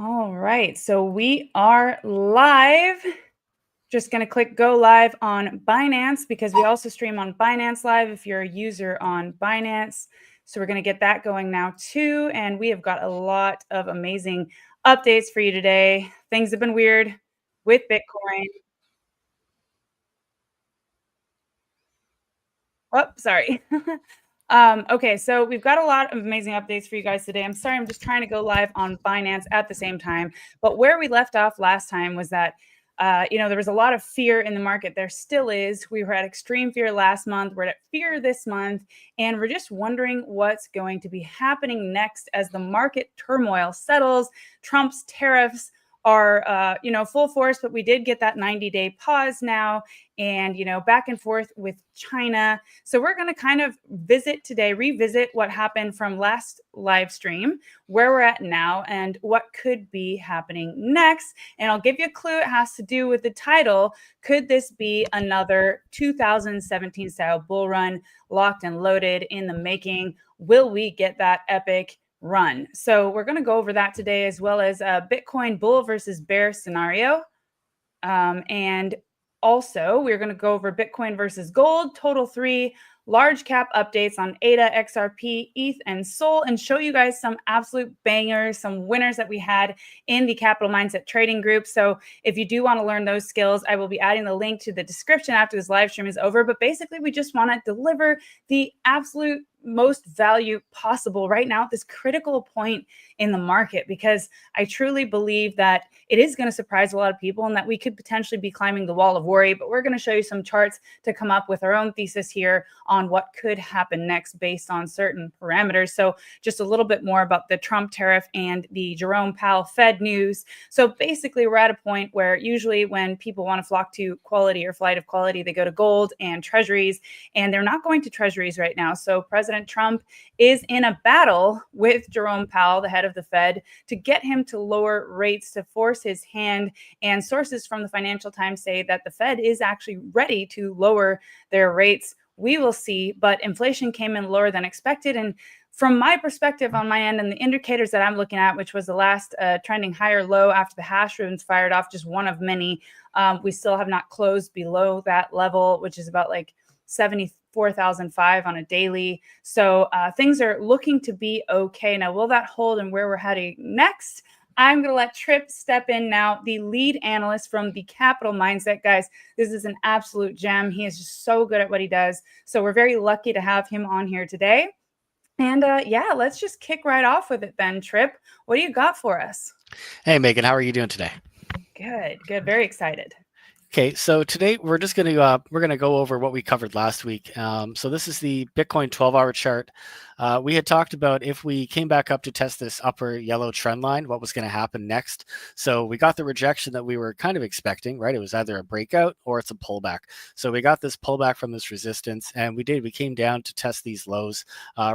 All right, so we are live. Just going to click go live on Binance because we also stream on Binance Live if you're a user on Binance. So we're going to get that going now too. And we have got a lot of amazing updates for you today. Things have been weird with Bitcoin. Oh, sorry. Okay, so we've got a lot of amazing updates for you guys today. I'm sorry, I'm just trying to go live on Binance at the same time. But where we left off last time was that, there was a lot of fear in the market. There still is. We were at extreme fear last month. We're at fear this month. And we're just wondering what's going to be happening next as the market turmoil settles. Trump's tariffs are, full force, but we did get that 90-day pause now and, back and forth with China. So we're going to kind of revisit what happened from last live stream, where we're at now, and what could be happening next. And I'll give you a clue. It has to do with the title. Could this be another 2017 style bull run, locked and loaded in the making? Will we get that epic run? So we're going to go over that today, as well as a Bitcoin bull versus bear scenario. And also, we're going to go over Bitcoin versus gold, total 3 large cap updates on ADA, XRP, ETH, and SOL, and show you guys some absolute bangers, some winners that we had in the Capital Mindset Trading Group. So if you do want to learn those skills, I will be adding the link to the description after this live stream is over. But basically, we just want to deliver the absolute most value possible right now at this critical point in the market, because I truly believe that it is going to surprise a lot of people and that we could potentially be climbing the wall of worry. But we're going to show you some charts to come up with our own thesis here on what could happen next based on certain parameters. So just a little bit more about the Trump tariff and the Jerome Powell Fed news. So basically, we're at a point where usually when people want to flock to quality or flight of quality, they go to gold and treasuries, and they're not going to treasuries right now. So President Trump is in a battle with Jerome Powell, the head of the Fed, to get him to lower rates, to force his hand. And sources from the Financial Times say that the Fed is actually ready to lower their rates. We will see, but inflation came in lower than expected. And from my perspective on my end and the indicators that I'm looking at, which was the last trending higher low after the hash runes fired off, just one of many, we still have not closed below that level, which is about like 74,005 on a daily. So things are looking to be okay. Now, will that hold and where we're heading next? I'm going to let Trip step in now, the lead analyst from the Capital Mindset. Guys, this is an absolute gem. He is just so good at what he does. So we're very lucky to have him on here today. And yeah, let's just kick right off with it then, Trip. What do you got for us? Hey, Megan, how are you doing today? Good. Very excited. Okay, so today we're just going to go over what we covered last week. So this is the Bitcoin 12-hour chart. We had talked about if we came back up to test this upper yellow trend line, what was going to happen next. So we got the rejection that we were kind of expecting, right? It was either a breakout or it's a pullback. So we got this pullback from this resistance, and we came down to test these lows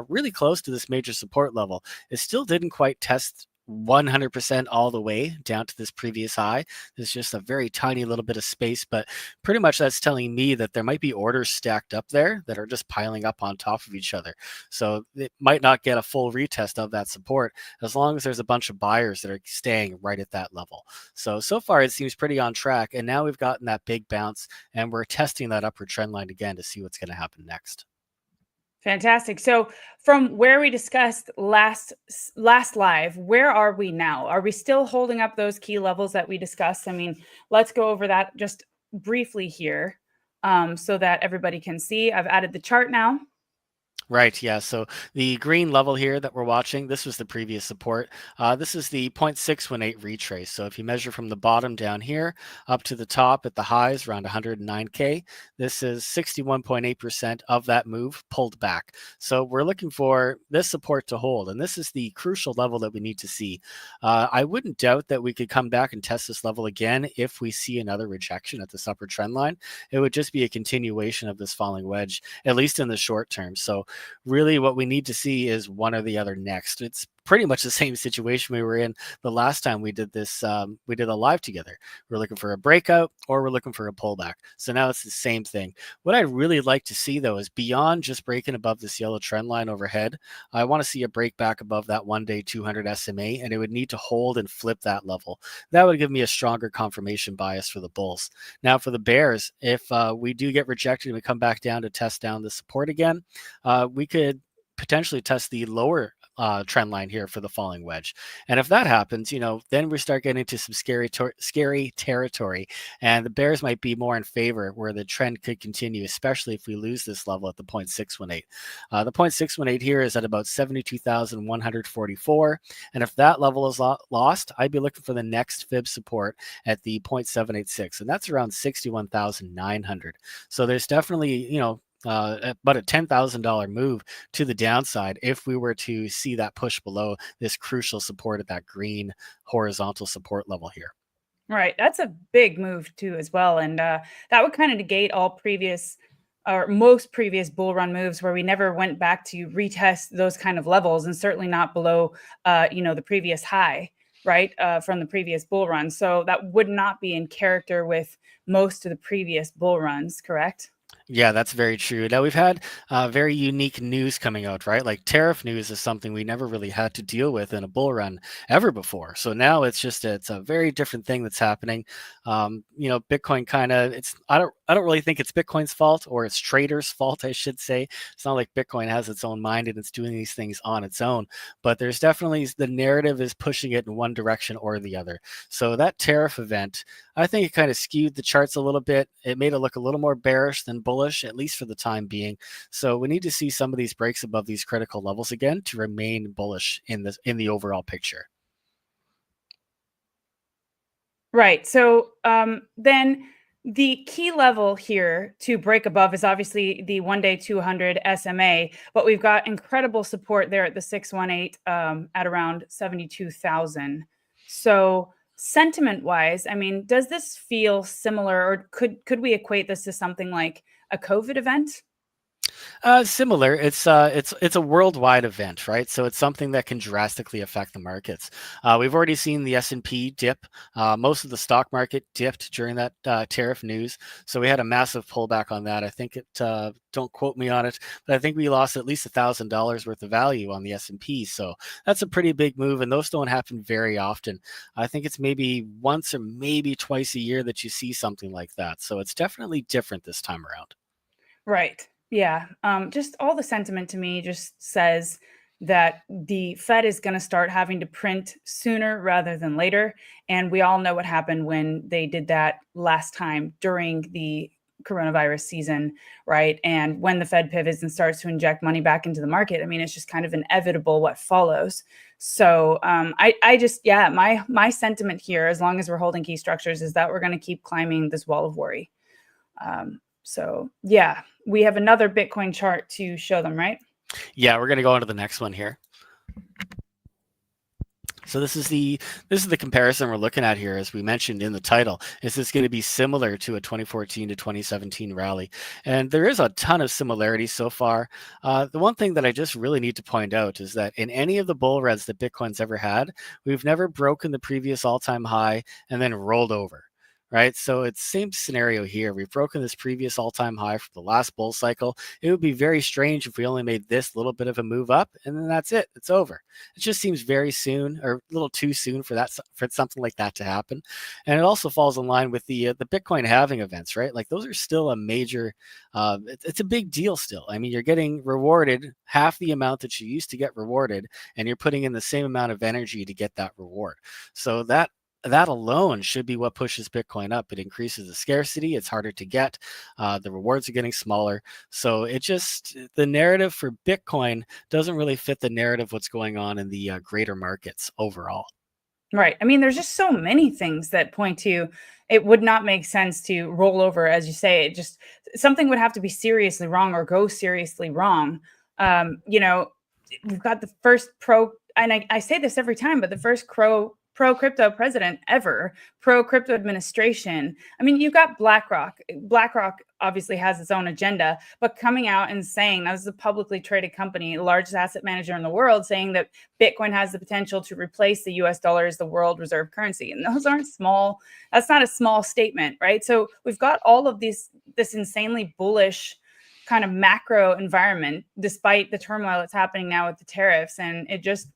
really close to this major support level. It still didn't quite test 100% all the way down to this previous high. There's just a very tiny little bit of space, but pretty much that's telling me that there might be orders stacked up there that are just piling up on top of each other. So it might not get a full retest of that support as long as there's a bunch of buyers that are staying right at that level. So far it seems pretty on track, and now we've gotten that big bounce and we're testing that upward trend line again to see what's going to happen next. Fantastic. So from where we discussed last live, where are we now? Are we still holding up those key levels that we discussed? I mean, let's go over that just briefly here so that everybody can see. I've added the chart now. Right, yeah. So the green level here that we're watching, this was the previous support. This is the 0.618 retrace. So if you measure from the bottom down here up to the top at the highs around 109K, this is 61.8% of that move pulled back. So we're looking for this support to hold, and this is the crucial level that we need to see. I wouldn't doubt that we could come back and test this level again if we see another rejection at this upper trend line. It would just be a continuation of this falling wedge, at least in the short term. So really what we need to see is one or the other next. It's pretty much the same situation we were in the last time we did this. We did a live together. We're looking for a breakout or we're looking for a pullback. So now it's the same thing. What I'd really like to see though is beyond just breaking above this yellow trend line overhead, I want to see a break back above that 1-day 200 SMA, and it would need to hold and flip that level. That would give me a stronger confirmation bias for the bulls. Now for the bears, if we do get rejected and we come back down to test down the support again, we could potentially test the lower trend line here for the falling wedge. And if that happens, then we start getting into some scary territory, and the bears might be more in favor where the trend could continue, especially if we lose this level at the 0.618. The 0.618 here is at about 72,144. And if that level is lost, I'd be looking for the next fib support at the 0.786. And that's around 61,900. So there's definitely, about a $10,000 move to the downside if we were to see that push below this crucial support at that green horizontal support level here. Right. That's a big move too, as well. And that would kind of negate all previous or most previous bull run moves where we never went back to retest those kind of levels, and certainly not below, the previous high, right, from the previous bull run. So that would not be in character with most of the previous bull runs, correct? Yeah, that's very true. Now we've had very unique news coming out, right? Like tariff news is something we never really had to deal with in a bull run ever before. So now it's a very different thing that's happening. Bitcoin kind of I don't really think it's Bitcoin's fault, or it's traders' fault, I should say. It's not like Bitcoin has its own mind and it's doing these things on its own, but there's definitely the narrative is pushing it in one direction or the other. So that tariff event, I think it kind of skewed the charts a little bit. It made it look a little more bearish than bullish, at least for the time being. So we need to see some of these breaks above these critical levels again to remain bullish in the overall picture. Right. So then the key level here to break above is obviously the 1-day 200 SMA, but we've got incredible support there at the 618 at around 72,000. So sentiment wise, I mean, does this feel similar, or could we equate this to something like a COVID event? Similar. It's a worldwide event, right? So it's something that can drastically affect the markets. We've already seen the S&P dip. Most of the stock market dipped during that tariff news. So we had a massive pullback on that. I think don't quote me on it, but I think we lost at least $1,000 worth of value on the S&P. So that's a pretty big move, and those don't happen very often. I think it's maybe once or maybe twice a year that you see something like that. So it's definitely different this time around. Right. Yeah. Just all the sentiment to me just says that the Fed is going to start having to print sooner rather than later. And we all know what happened when they did that last time during the coronavirus season, right? And when the Fed pivots and starts to inject money back into the market, I mean, it's just kind of inevitable what follows. So I just, yeah, my sentiment here, as long as we're holding key structures, is that we're going to keep climbing this wall of worry. So yeah, we have another Bitcoin chart to show them, right? Yeah, we're going to go on to the next one here. So this is the comparison we're looking at here, as we mentioned in the title. Is this going to be similar to a 2014 to 2017 rally? And there is a ton of similarities so far. The one thing that I just really need to point out is that in any of the bull runs that Bitcoin's ever had, we've never broken the previous all-time high and then rolled over. Right. So it's same scenario here. We've broken this previous all-time high from the last bull cycle. It would be very strange if we only made this little bit of a move up and then that's it. It's over. It just seems very soon, or a little too soon for something like that to happen. And it also falls in line with the Bitcoin halving events, right? Like those are still a major, it's a big deal still. I mean, you're getting rewarded half the amount that you used to get rewarded, and you're putting in the same amount of energy to get that reward. So that alone should be what pushes Bitcoin up. It increases the scarcity. It's harder to get. The rewards are getting smaller. So the narrative for Bitcoin doesn't really fit the narrative what's going on in the greater markets overall. Right. I mean, there's just so many things that point to it would not make sense to roll over, as you say. It just, something would have to be seriously wrong or go seriously wrong. We've got the first pro, and I say this every time, but the first pro-crypto president ever, pro-crypto administration. I mean, you've got BlackRock. BlackRock obviously has its own agenda, but coming out and saying, that is a publicly traded company, the largest asset manager in the world, saying that Bitcoin has the potential to replace the US dollar as the world reserve currency. And those aren't small. That's not a small statement, right? So we've got all of this insanely bullish kind of macro environment, despite the turmoil that's happening now with the tariffs. And it just,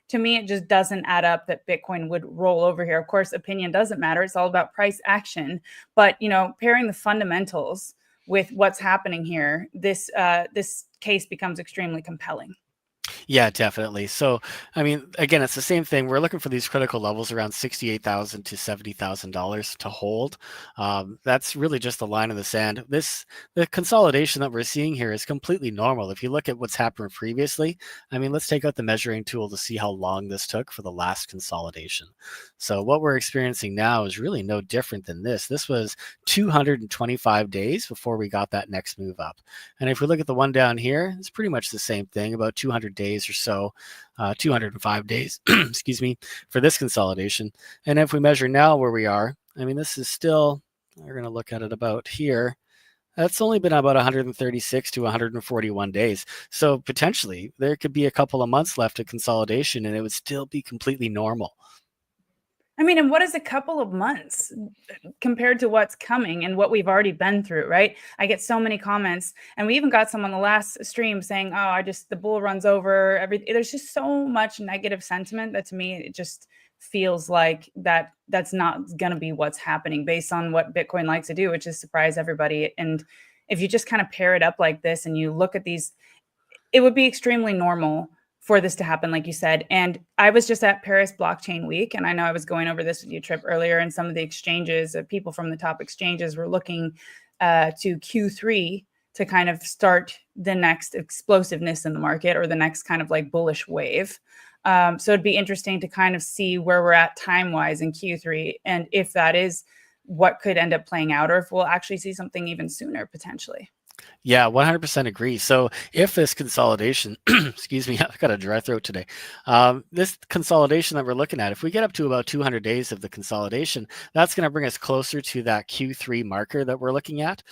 to me, it just doesn't add up that Bitcoin would roll over here. Of course, opinion doesn't matter. It's all about price action. But, you know, pairing the fundamentals with what's happening here, this case becomes extremely compelling. Yeah, definitely. So, I mean, again, it's the same thing. We're looking for these critical levels around $68,000 to $70,000 to hold. That's really just the line in the sand. The consolidation that we're seeing here is completely normal. If you look at what's happened previously, I mean, let's take out the measuring tool to see how long this took for the last consolidation. So what we're experiencing now is really no different than this. This was 225 days before we got that next move up. And if we look at the one down here, it's pretty much the same thing, about 200 days or so, 205 days, excuse me, for this consolidation. And if we measure now where we are, I mean, this is still, we're going to look at it about here. That's only been about 136 to 141 days. So potentially there could be a couple of months left of consolidation and it would still be completely normal. I mean, and what is a couple of months compared to what's coming and what we've already been through, right? I get so many comments, and we even got some on the last stream saying, "Oh, the bull runs over." There's just so much negative sentiment that to me it just feels like that's not going to be what's happening based on what Bitcoin likes to do, which is surprise everybody. And if you just kind of pair it up like this and you look at these, it would be extremely normal for this to happen, like you said. And I was just at Paris Blockchain Week, and I know I was going over this with you, Trip, earlier, and some of the exchanges, people from the top exchanges were looking to Q3 to kind of start the next explosiveness in the market, or the next kind of like bullish wave. So it'd be interesting to kind of see where we're at time-wise in Q3, and if that is what could end up playing out, or if we'll actually see something even sooner, potentially. Yeah, 100% agree. So if this consolidation, excuse me, I've got a dry throat today. This consolidation that we're looking at, if we get up to about 200 days of the consolidation, that's going to bring us closer to that Q3 marker that we're looking at.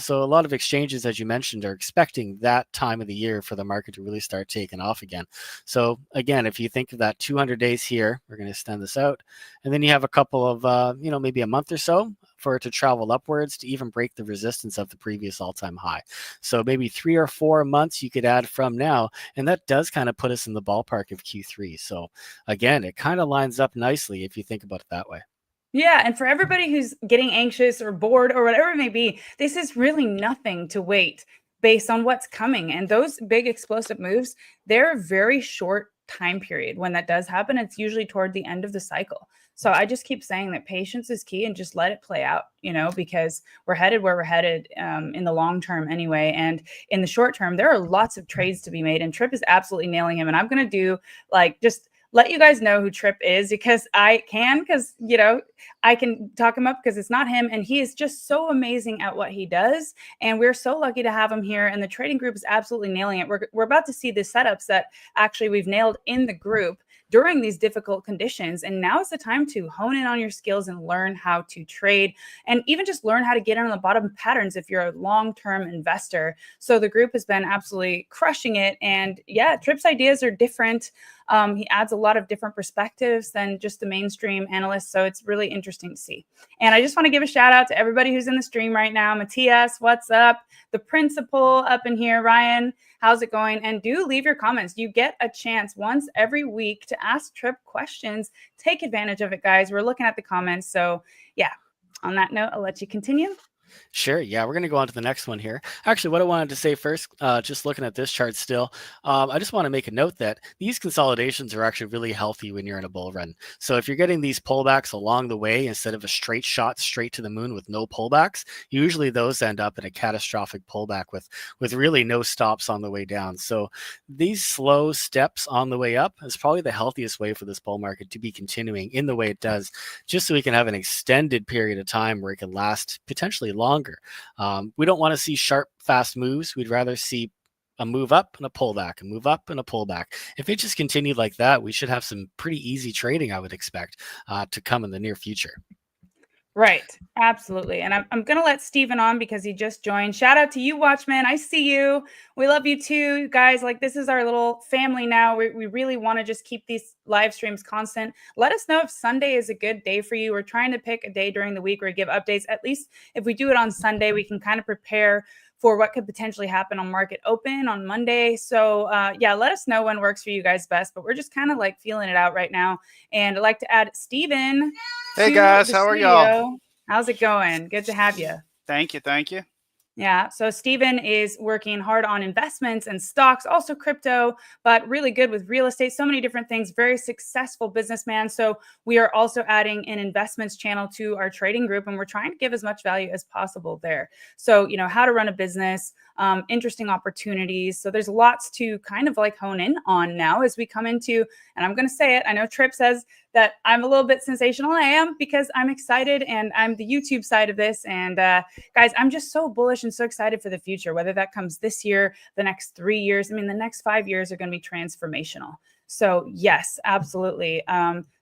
So a lot of exchanges, as you mentioned, are expecting that time of the year for the market to really start taking off again. So again, if you think of that 200 days here, we're going to extend this out, and then you have a couple of, maybe a month or so for it to travel upwards to even break the resistance of the previous all-time high. So maybe 3 or 4 months you could add from now, and that does kind of put us in the ballpark of Q3. So again, it kind of lines up nicely if you think about it that way. Yeah, and for everybody who's getting anxious or bored or whatever it may be, this is really nothing to wait based on what's coming. And those big explosive moves, they're a very short time period when that does happen. It's usually toward the end of the cycle. So I just keep saying that patience is key, and just let it play out, because we're headed where we're headed in the long term anyway. And in the short term, there are lots of trades to be made, and Trip is absolutely nailing him. And I'm going to do just let you guys know who Trip is, because I can talk him up, because it's not him. And he is just so amazing at what he does. And we're so lucky to have him here. And the trading group is absolutely nailing it. We're about to see the setups that actually we've nailed in the group during these difficult conditions. And now is the time to hone in on your skills and learn how to trade, and even just learn how to get in on the bottom patterns if you're a long-term investor. So the group has been absolutely crushing it. And yeah, Trip's ideas are different. He adds a lot of different perspectives than just the mainstream analysts. So it's really interesting to see. And I just want to give a shout out to everybody who's in the stream right now. Matthias, what's up? The principal up in here. Ryan, how's it going? And do leave your comments. You get a chance once every week to ask Trip questions. Take advantage of it, guys. We're looking at the comments. So yeah, on that note, I'll let you continue. Sure. Yeah, we're going to go on to the next one here. Actually, what I wanted to say first, just looking at this chart still, I just want to make a note that these consolidations are actually really healthy when you're in a bull run. So if you're getting these pullbacks along the way instead of a straight shot straight to the moon with no pullbacks, usually those end up in a catastrophic pullback with really no stops on the way down. So these slow steps on the way up is probably the healthiest way for this bull market to be continuing in the way it does, just so we can have an extended period of time where it can last potentially longer. We don't want to see sharp, fast moves. We'd rather see a move up and a pullback, a move up and a pullback. If it just continued like that, we should have some pretty easy trading, I would expect, to come in the near future. Right. Absolutely. And I'm going to let Steven on because he just joined. Shout out to you, Watchman. I see you. We love you too, guys. Like, this is our little family now. We really want to just keep these live streams constant. Let us know if Sunday is a good day for you. We're trying to pick a day during the week where we give updates. At least if we do it on Sunday, we can kind of prepare for what could potentially happen on market open on Monday. So yeah, let us know when works for you guys best. But we're just kind of like feeling it out right now. And I'd like to add Steven. Hey guys, how are y'all? How's it going? Good to have you. Thank you. Thank you. Yeah. So Steven is working hard on investments and stocks, also crypto, but really good with real estate, so many different things, very successful businessman. So we are also adding an investments channel to our trading group, and we're trying to give as much value as possible there. So, you know, how to run a business, interesting opportunities. So there's lots to kind of like hone in on now as we come into, and I'm going to say it. I know Tripp says that I'm a little bit sensational. I am, because I'm excited and I'm the YouTube side of this. And guys, I'm just so bullish and so excited for the future, whether that comes this year, the next 3 years. I mean, the next 5 years are going to be transformational. So yes, absolutely.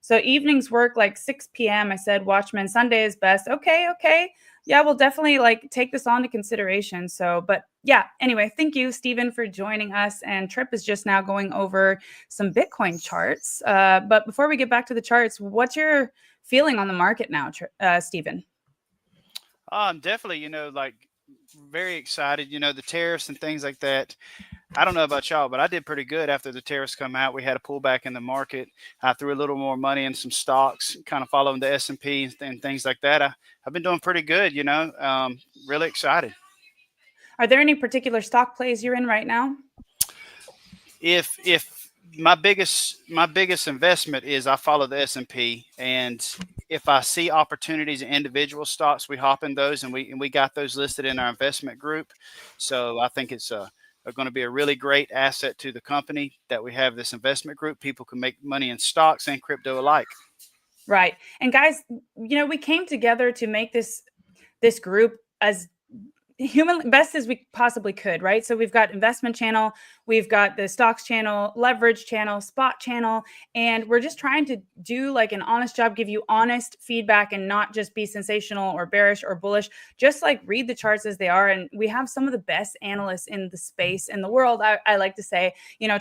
So evenings work like 6 p.m. I said, Watchmen, Sunday is best. Okay. Yeah, we'll definitely like take this on to consideration. So, but yeah, anyway, thank you, Steven, for joining us. And Tripp is just now going over some Bitcoin charts. But before we get back to the charts, what's your feeling on the market now, Steven? Definitely, like very excited, the tariffs and things like that. I don't know about y'all, but I did pretty good after the tariffs come out. We had a pullback in the market. I threw a little more money in some stocks, kind of following the S&P and things like that. I've been doing pretty good, really excited. Are there any particular stock plays you're in right now? If my biggest investment is I follow the S&P, and if I see opportunities in individual stocks, we hop in those, and we got those listed in our investment group. So I think it's going to be a really great asset to the company that we have this investment group. People can make money in stocks and crypto alike. Right. And guys, we came together to make this group as best as we possibly could, right? So we've got investment channel, we've got the stocks channel, leverage channel, spot channel, and we're just trying to do like an honest job, give you honest feedback and not just be sensational or bearish or bullish, just like read the charts as they are. And we have some of the best analysts in the space in the world. I like to say,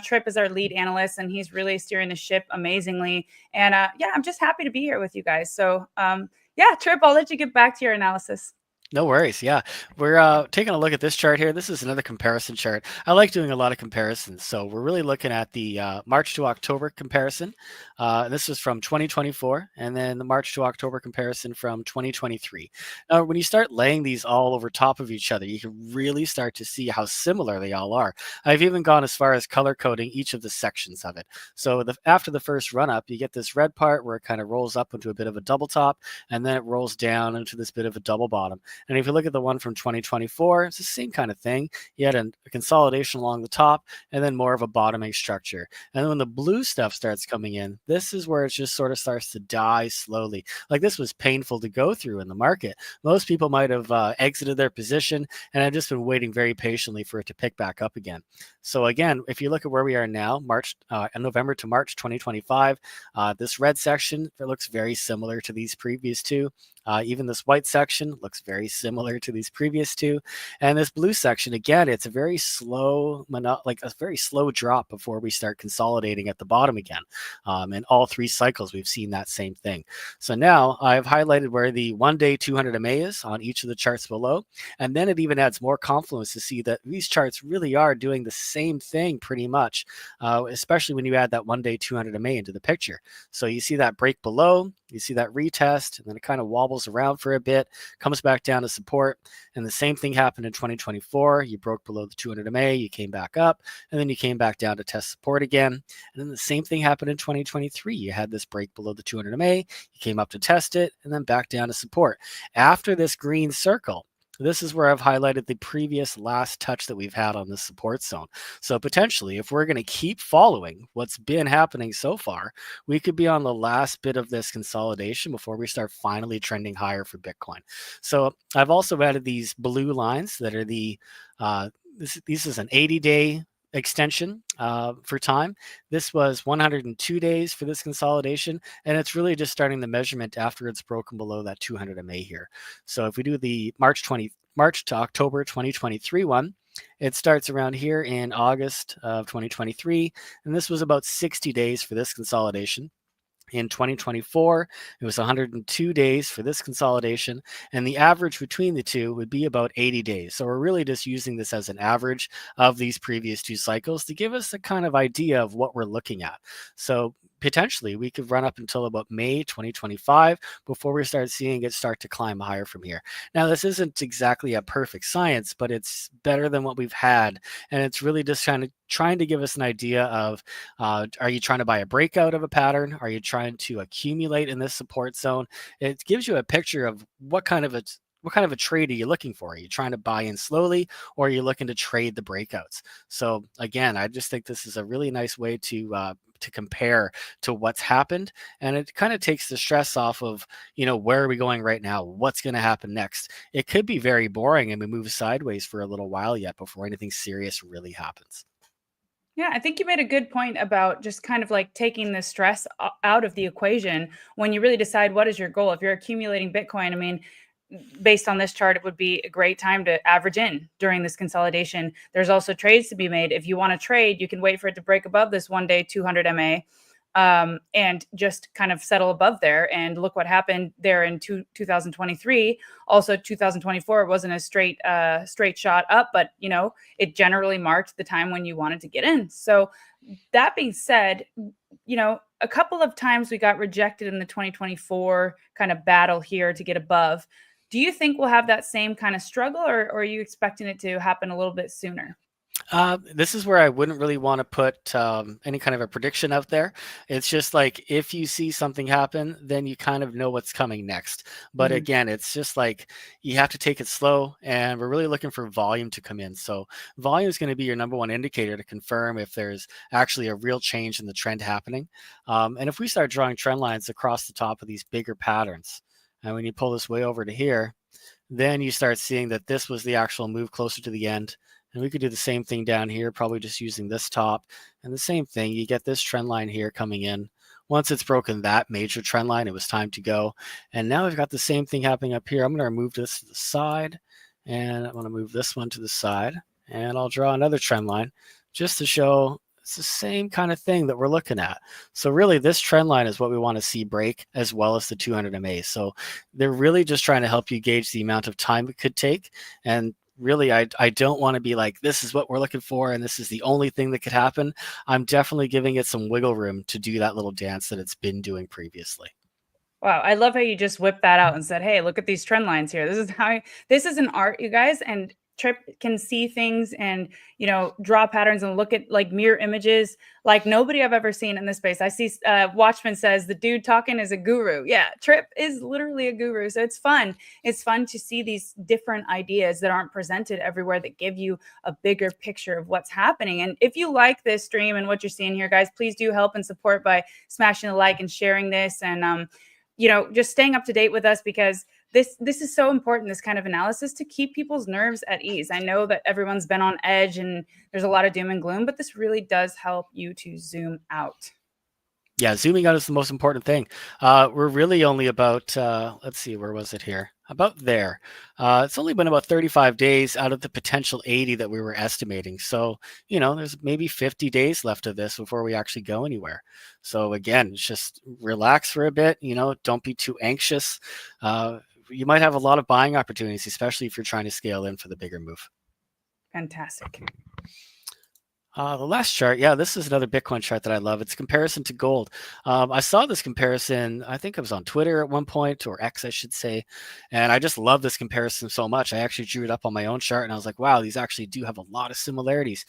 Tripp is our lead analyst and he's really steering the ship amazingly. And yeah, I'm just happy to be here with you guys. So yeah, Tripp, I'll let you get back to your analysis. No worries. Yeah, we're taking a look at this chart here. This is another comparison chart. I like doing a lot of comparisons. So we're really looking at the March to October comparison. This is from 2024, and then the March to October comparison from 2023. Now, when you start laying these all over top of each other, you can really start to see how similar they all are. I've even gone as far as color coding each of the sections of it. So after the first run up, you get this red part where it kind of rolls up into a bit of a double top, and then it rolls down into this bit of a double bottom. And if you look at the one from 2024, it's the same kind of thing. You had a consolidation along the top and then more of a bottoming structure. And then when the blue stuff starts coming in, this is where it just sort of starts to die slowly. Like, this was painful to go through in the market. Most people might have exited their position, and I've just been waiting very patiently for it to pick back up again. So again, if you look at where we are now, November to March 2025, this red section, it looks very similar to these previous two. Even this white section looks very similar to these previous two. And this blue section, again, it's a very slow, a very slow drop before we start consolidating at the bottom again. In all three cycles, we've seen that same thing. So now I've highlighted where the 1-day 200 MA is on each of the charts below. And then it even adds more confluence to see that these charts really are doing the same thing pretty much, especially when you add that 1-day 200 MA into the picture. So you see that break below, you see that retest, and then it kind of wobbles around for a bit, comes back down to support. And the same thing happened in 2024. You broke below the 200 MA, you came back up, and then you came back down to test support again. And then the same thing happened in 2023. You had this break below the 200 MA, you came up to test it, and then back down to support. After this green circle, this is where I've highlighted the previous last touch that we've had on the support zone. So potentially, if we're going to keep following what's been happening so far, we could be on the last bit of this consolidation before we start finally trending higher for Bitcoin. So I've also added these blue lines that are the this is an 80-day extension for time. This was 102 days for this consolidation, and it's really just starting the measurement after it's broken below that 200 MA here. So if we do the March to October 2023 one, it starts around here in August of 2023, and this was about 60 days for this consolidation. In 2024, it was 102 days for this consolidation, and the average between the two would be about 80 days. So we're really just using this as an average of these previous two cycles to give us a kind of idea of what we're looking at. So potentially we could run up until about May 2025 before we start seeing it start to climb higher from here. Now, this isn't exactly a perfect science, but it's better than what we've had. And it's really just trying to give us an idea of, are you trying to buy a breakout of a pattern? Are you trying to accumulate in this support zone? It gives you a picture of what kind of a trade are you looking for? Are you trying to buy in slowly, or are you looking to trade the breakouts? So again, I just think this is a really nice way to compare to what's happened, and it kind of takes the stress off of, where are we going right now? What's going to happen next? It could be very boring and we move sideways for a little while yet before anything serious really happens. Yeah, I think you made a good point about just kind of like taking the stress out of the equation when you really decide what is your goal. If you're accumulating Bitcoin, I mean, based on this chart, it would be a great time to average in during this consolidation. There's also trades to be made. If you want to trade, you can wait for it to break above this one day 200 MA and just kind of settle above there. And look what happened there in 2023. Also, 2024 wasn't a straight shot up, but it generally marked the time when you wanted to get in. So that being said, a couple of times we got rejected in the 2024 kind of battle here to get above. Do you think we'll have that same kind of struggle, or are you expecting it to happen a little bit sooner? This is where I wouldn't really want to put any kind of a prediction out there. It's just like, if you see something happen, then you kind of know what's coming next. But again, it's just like you have to take it slow, and we're really looking for volume to come in. So volume is going to be your number one indicator to confirm if there's actually a real change in the trend happening. And if we start drawing trend lines across the top of these bigger patterns, and when you pull this way over to here, then you start seeing that this was the actual move closer to the end. And we could do the same thing down here, probably just using this top. And the same thing, you get this trend line here coming in. Once it's broken that major trend line, it was time to go. And now we've got the same thing happening up here. I'm going to remove this to the side, and I'm going to move this one to the side. And I'll draw another trend line just to show it's the same kind of thing that we're looking at. So really, this trend line is what we want to see break, as well as the 200 MA. So they're really just trying to help you gauge the amount of time it could take. And really, I don't want to be like, this is what we're looking for and this is the only thing that could happen. I'm definitely giving it some wiggle room to do that little dance that it's been doing previously. Wow, I love how you just whipped that out and said, "Hey, look at these trend lines here. This is an art, you guys." And Trip can see things and draw patterns and look at like mirror images like nobody I've ever seen in this space. I see Watchman says the dude talking is a guru. Yeah, Trip is literally a guru. So it's fun. It's fun to see these different ideas that aren't presented everywhere that give you a bigger picture of what's happening. And if you like this stream and what you're seeing here, guys, please do help and support by smashing the like and sharing this, and just staying up to date with us, because this is so important, this kind of analysis, to keep people's nerves at ease. I know that everyone's been on edge and there's a lot of doom and gloom, but this really does help you to zoom out. Yeah, zooming out is the most important thing. We're really only about, let's see, where was it here? About there. It's only been about 35 days out of the potential 80 that we were estimating. So, there's maybe 50 days left of this before we actually go anywhere. So again, just relax for a bit, don't be too anxious. You might have a lot of buying opportunities, especially if you're trying to scale in for the bigger move. Fantastic. The last chart, yeah, this is another Bitcoin chart that I love. It's comparison to gold. I saw this comparison, I think it was on Twitter at one point, or X, I should say, and I just love this comparison so much. I actually drew it up on my own chart, and I was like, wow, these actually do have a lot of similarities.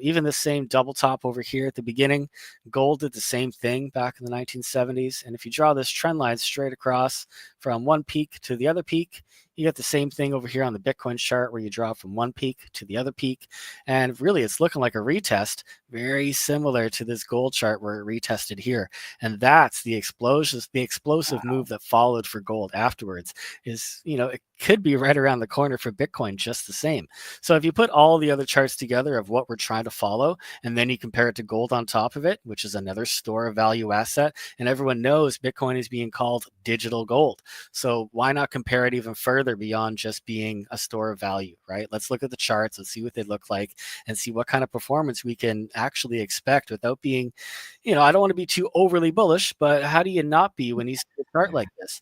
Even the same double top over here at the beginning, gold did the same thing back in the 1970s, and if you draw this trend line straight across from one peak to the other peak. You get the same thing over here on the Bitcoin chart where you drop from one peak to the other peak. And really, it's looking like a retest, very similar to this gold chart where it retested here. And that's the explosive move that followed for gold afterwards is, it could be right around the corner for Bitcoin just the same. So if you put all the other charts together of what we're trying to follow, and then you compare it to gold on top of it, which is another store of value asset, and everyone knows Bitcoin is being called digital gold. So why not compare it even further beyond just being a store of value, right? Let's look at the charts, let's see what they look like, and see what kind of performance we can actually expect without being, I don't want to be too overly bullish, but how do you not be when you see a chart like this?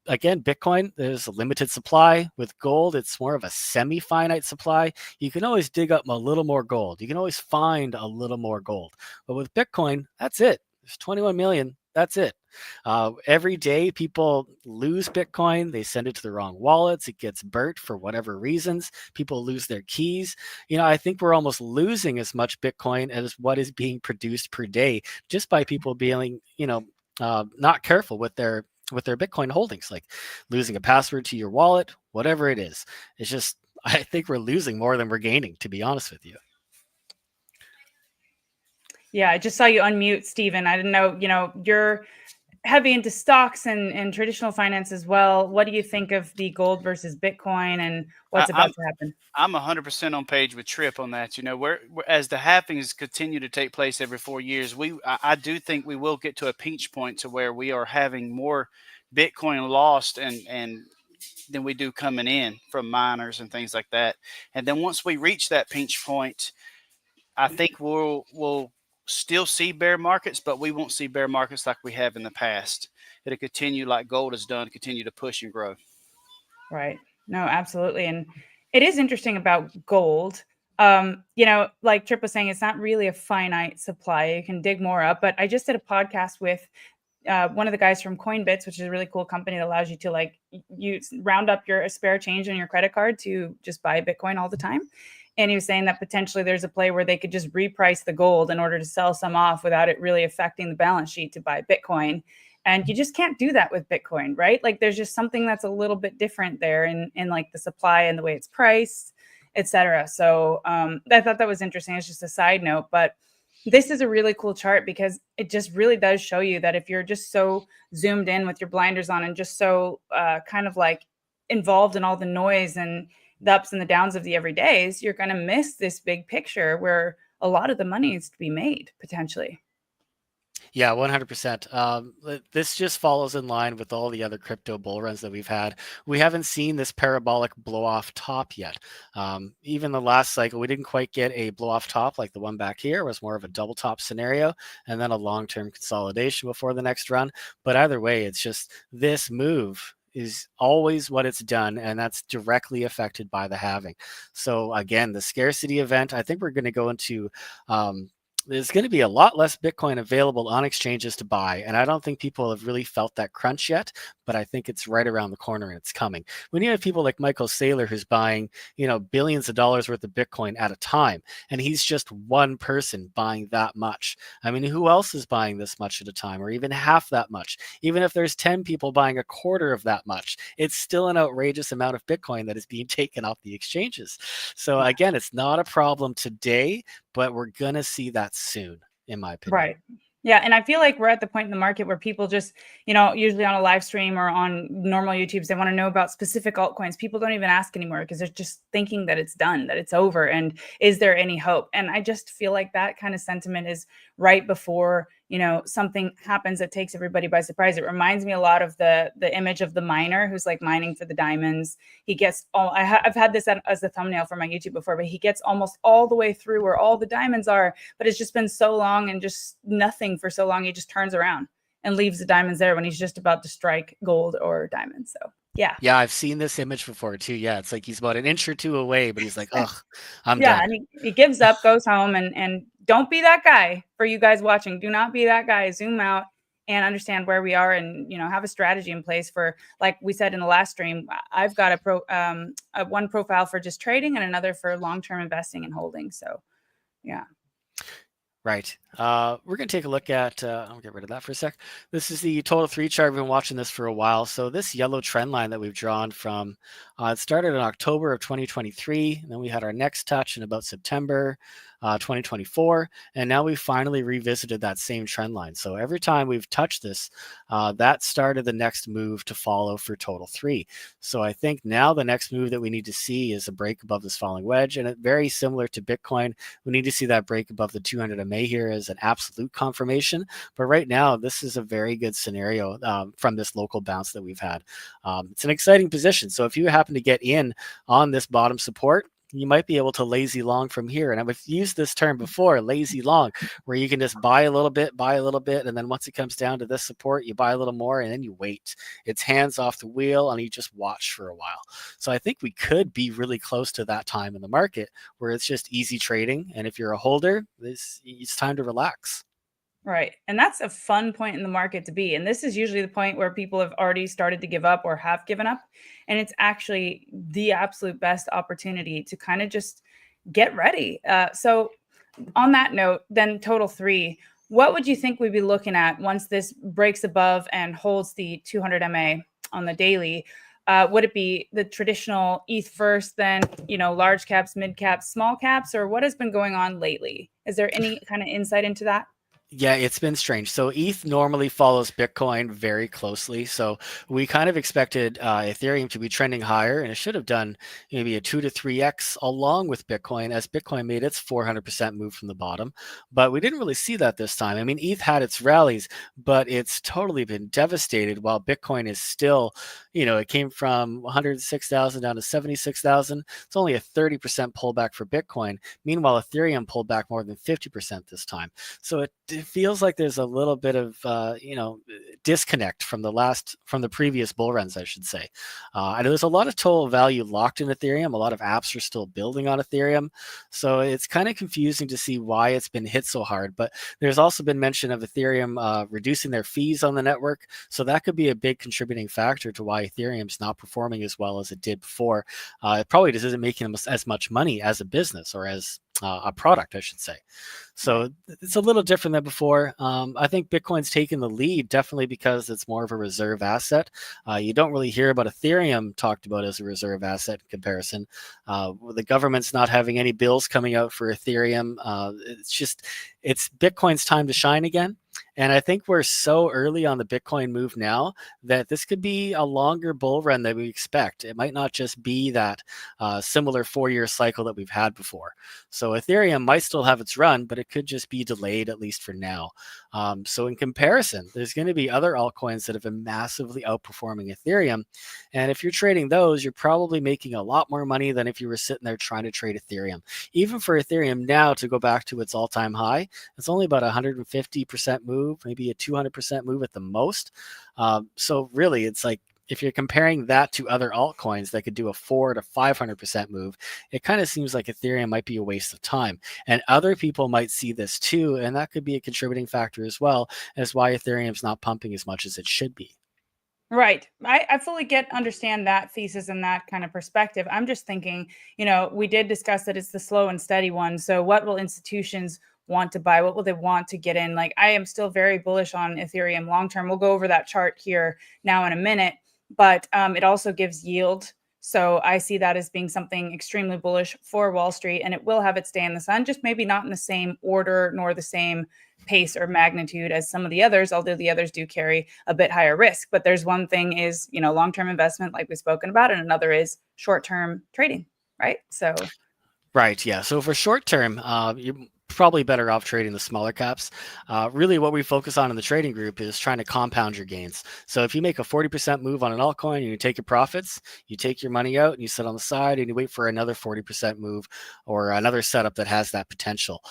Again, Bitcoin, there's a limited supply. With gold, it's more of a semi-finite supply. You can always dig up a little more gold. You can always find a little more gold. But with Bitcoin, that's it. There's 21 million. That's it. Every day, people lose Bitcoin. They send it to the wrong wallets. It gets burnt for whatever reasons. People lose their keys. I think we're almost losing as much Bitcoin as what is being produced per day just by people being, not careful with their Bitcoin holdings, like losing a password to your wallet, whatever it is. It's just, I think we're losing more than we're gaining, to be honest with you. Yeah, I just saw you unmute, Stephen. I didn't know, you're heavy into stocks and traditional finance as well. What do you think of the gold versus Bitcoin and what's about to happen? I'm 100% on page with Trip on that. As the halvings continue to take place every 4 years, I do think we will get to a pinch point to where we are having more Bitcoin lost and than we do coming in from miners and things like that. And then once we reach that pinch point, I think we'll still see bear markets, but we won't see bear markets like we have in the past. It'll continue like gold has done, continue to push and grow. Right. No, absolutely. And it is interesting about gold. Like Trip was saying, it's not really a finite supply. You can dig more up. But I just did a podcast with one of the guys from Coinbits, which is a really cool company that allows you to you round up your spare change on your credit card to just buy Bitcoin all the time. And he was saying that potentially there's a play where they could just reprice the gold in order to sell some off without it really affecting the balance sheet to buy Bitcoin. And you just can't do that with Bitcoin, right? Like there's just something that's a little bit different there in like the supply and the way it's priced, et cetera. So I thought that was interesting. It's just a side note, but this is a really cool chart because it just really does show you that if you're just so zoomed in with your blinders on and just so kind of like involved in all the noise and the ups and the downs of the everydays, you're going to miss this big picture where a lot of the money is to be made potentially. Yeah, 100%. This just follows in line with all the other crypto bull runs that we've had. We haven't seen this parabolic blow off top yet. Even the last cycle, we didn't quite get a blow off top like the one back here. It was more of a double top scenario and then a long-term consolidation before the next run. But either way, it's just this move is always what it's done, and that's directly affected by the halving. So again, the scarcity event, I think we're going to go into there's going to be a lot less Bitcoin available on exchanges to buy. And I don't think people have really felt that crunch yet, but I think it's right around the corner and it's coming. When you have people like Michael Saylor, who's buying, billions of dollars worth of Bitcoin at a time, and he's just one person buying that much. I mean, who else is buying this much at a time or even half that much? Even if there's 10 people buying a quarter of that much, it's still an outrageous amount of Bitcoin that is being taken off the exchanges. So again, it's not a problem today, but we're going to see that soon, in my opinion. Right. Yeah. And I feel like we're at the point in the market where people just, usually on a live stream or on normal YouTubes, they want to know about specific altcoins. People don't even ask anymore because they're just thinking that it's done, that it's over. And is there any hope? And I just feel like that kind of sentiment is right before, something happens that takes everybody by surprise. It reminds me a lot of the image of the miner who's like mining for the diamonds. He gets I've had this as a thumbnail for my YouTube before, but he gets almost all the way through where all the diamonds are, but it's just been so long and just nothing for so long. He just turns around and leaves the diamonds there when he's just about to strike gold or diamonds. So yeah. Yeah, I've seen this image before too. Yeah, it's like he's about an inch or two away, but he's like, ugh, I'm yeah, done. and he gives up, goes home, and don't be that guy. For you guys watching, do not be that guy. Zoom out and understand where we are, and have a strategy in place for, like we said in the last stream. I've got one profile for just trading and another for long-term investing and holding. So yeah. Right. We're going to take a look at, I'll get rid of that for a sec. This is the total 3 chart. We've been watching this for a while. So this yellow trend line that we've drawn from, it started in October of 2023. And then we had our next touch in about September 2024. And now we finally revisited that same trend line. So every time we've touched this, that started the next move to follow for total 3. So I think now the next move that we need to see is a break above this falling wedge. And it very similar to Bitcoin, we need to see that break above the 200 MA here as an absolute confirmation. But right now, this is a very good scenario from this local bounce that we've had. It's an exciting position. So if you happen to get in on this bottom support, you might be able to lazy long from here. And I've used this term before, lazy long, where you can just buy a little bit, and then once it comes down to this support, you buy a little more, and then you wait. It's hands off the wheel, and you just watch for a while. So I think we could be really close to that time in the market where it's just easy trading. And if you're a holder, it's time to relax. Right. And that's a fun point in the market to be. And this is usually the point where people have already started to give up or have given up. And it's actually the absolute best opportunity to kind of just get ready. So on that note, then total 3, what would you think we'd be looking at once this breaks above and holds the 200 MA on the daily? Would it be the traditional ETH first, then, large caps, mid caps, small caps, or what has been going on lately? Is there any kind of insight into that? Yeah, it's been strange. So ETH normally follows Bitcoin very closely. So we kind of expected Ethereum to be trending higher, and it should have done maybe a 2 to 3x along with Bitcoin as Bitcoin made its 400% move from the bottom. But we didn't really see that this time. I mean, ETH had its rallies, but it's totally been devastated while Bitcoin is still, it came from 106,000 down to 76,000. It's only a 30% pullback for Bitcoin. Meanwhile, Ethereum pulled back more than 50% this time. So it feels like there's a little bit of disconnect from the previous bull runs, I should say. I know there's a lot of total value locked in Ethereum. A lot of apps are still building on Ethereum, so it's kind of confusing to see why it's been hit so hard. But there's also been mention of Ethereum reducing their fees on the network, so that could be a big contributing factor to why Ethereum's not performing as well as it did before. It probably just isn't making them as much money as a business or as a product, I should say. So it's a little different than before. I think Bitcoin's taken the lead definitely because it's more of a reserve asset. You don't really hear about Ethereum talked about as a reserve asset in comparison. The government's not having any bills coming out for Ethereum. It's Bitcoin's time to shine again. And I think we're so early on the Bitcoin move now that this could be a longer bull run than we expect. It might not just be that similar 4-year cycle that we've had before. So Ethereum might still have its run, but it could just be delayed, at least for now. So in comparison, there's going to be other altcoins that have been massively outperforming Ethereum. And if you're trading those, you're probably making a lot more money than if you were sitting there trying to trade Ethereum. Even for Ethereum now to go back to its all-time high, it's only about 150% move, maybe a 200% move at the most. So really, it's like if you're comparing that to other altcoins that could do a 400 to 500% move, it kind of seems like Ethereum might be a waste of time. And other people might see this too, and that could be a contributing factor as well as why Ethereum's not pumping as much as it should be. Right. I fully understand that thesis and that kind of perspective. I'm just thinking, we did discuss that it's the slow and steady one. So what will institutions want to buy? What will they want to get in? Like, I am still very bullish on Ethereum long term. We'll go over that chart here now in a minute, but it also gives yield. So I see that as being something extremely bullish for Wall Street, and it will have its day in the sun, just maybe not in the same order nor the same pace or magnitude as some of the others, although the others do carry a bit higher risk. But there's one thing is, long-term investment, like we've spoken about, and another is short-term trading, right? So Right. Yeah. So for short term, you're probably better off trading the smaller caps. Really, what we focus on in the trading group is trying to compound your gains. So if you make a 40% move on an altcoin and you take your profits, you take your money out and you sit on the side and you wait for another 40% move or another setup that has that potential.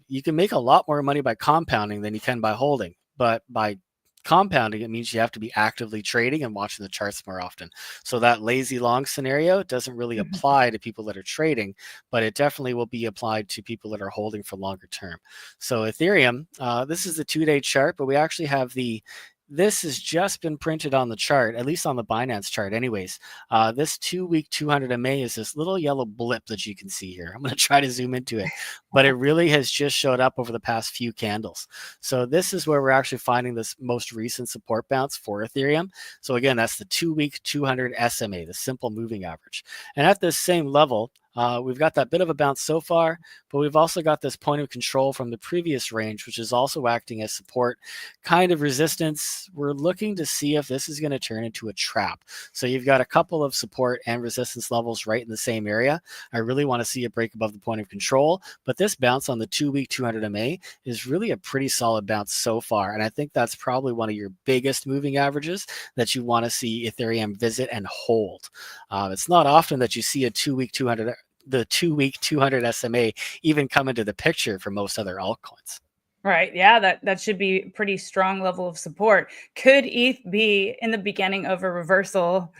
You can make a lot more money by compounding than you can by holding. But by compounding, it means you have to be actively trading and watching the charts more often. So that lazy long scenario doesn't really apply to people that are trading, but it definitely will be applied to people that are holding for longer term. So Ethereum, this is the 2-day chart, but we actually have the this has just been printed on the chart, at least on the Binance chart anyways. This 2-week 200 MA is this little yellow blip that you can see here. I'm going to try to zoom into it, but it really has just showed up over the past few candles. So this is where we're actually finding this most recent support bounce for Ethereum. So again, that's the 2-week 200 SMA, the simple moving average. And at this same level, we've got that bit of a bounce so far, but we've also got this point of control from the previous range, which is also acting as support, kind of resistance. We're looking to see if this is going to turn into a trap. So you've got a couple of support and resistance levels right in the same area. I really want to see it break above the point of control, but this bounce on the 2-week 200 MA is really a pretty solid bounce so far. And I think that's probably one of your biggest moving averages that you want to see Ethereum visit and hold. It's not often that you see a 2-week 200 SMA even come into the picture for most other altcoins. Right. Yeah, that should be a pretty strong level of support. Could ETH be in the beginning of a reversal,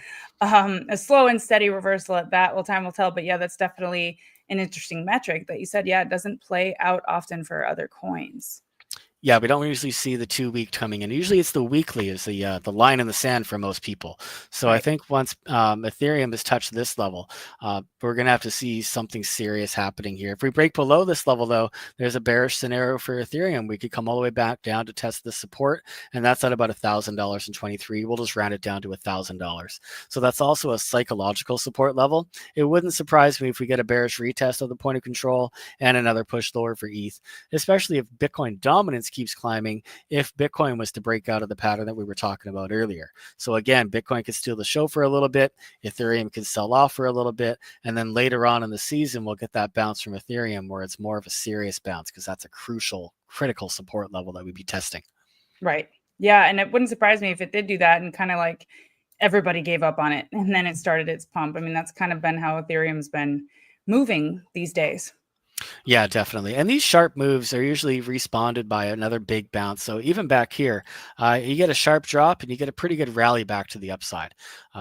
a slow and steady reversal at that? Well, time will tell. But yeah, that's definitely an interesting metric that you said. Yeah, it doesn't play out often for other coins. Yeah, we don't usually see the 2-week coming in. Usually it's the weekly is the line in the sand for most people. So I think once Ethereum has touched this level, we're going to have to see something serious happening here. If we break below this level, though, there's a bearish scenario for Ethereum. We could come all the way back down to test the support, and that's at about $1,000.23. We'll just round it down to $1,000. So that's also a psychological support level. It wouldn't surprise me if we get a bearish retest of the point of control and another push lower for ETH, especially if Bitcoin dominance keeps climbing, if Bitcoin was to break out of the pattern that we were talking about earlier. So again, Bitcoin could steal the show for a little bit, Ethereum could sell off for a little bit, and then later on in the season, we'll get that bounce from Ethereum where it's more of a serious bounce because that's a critical support level that we'd be testing. Right. Yeah. And it wouldn't surprise me if it did do that and kind of like everybody gave up on it and then it started its pump. I mean, that's kind of been how Ethereum's been moving these days. Yeah, definitely. And these sharp moves are usually responded by another big bounce. So even back here, you get a sharp drop and you get a pretty good rally back to the upside.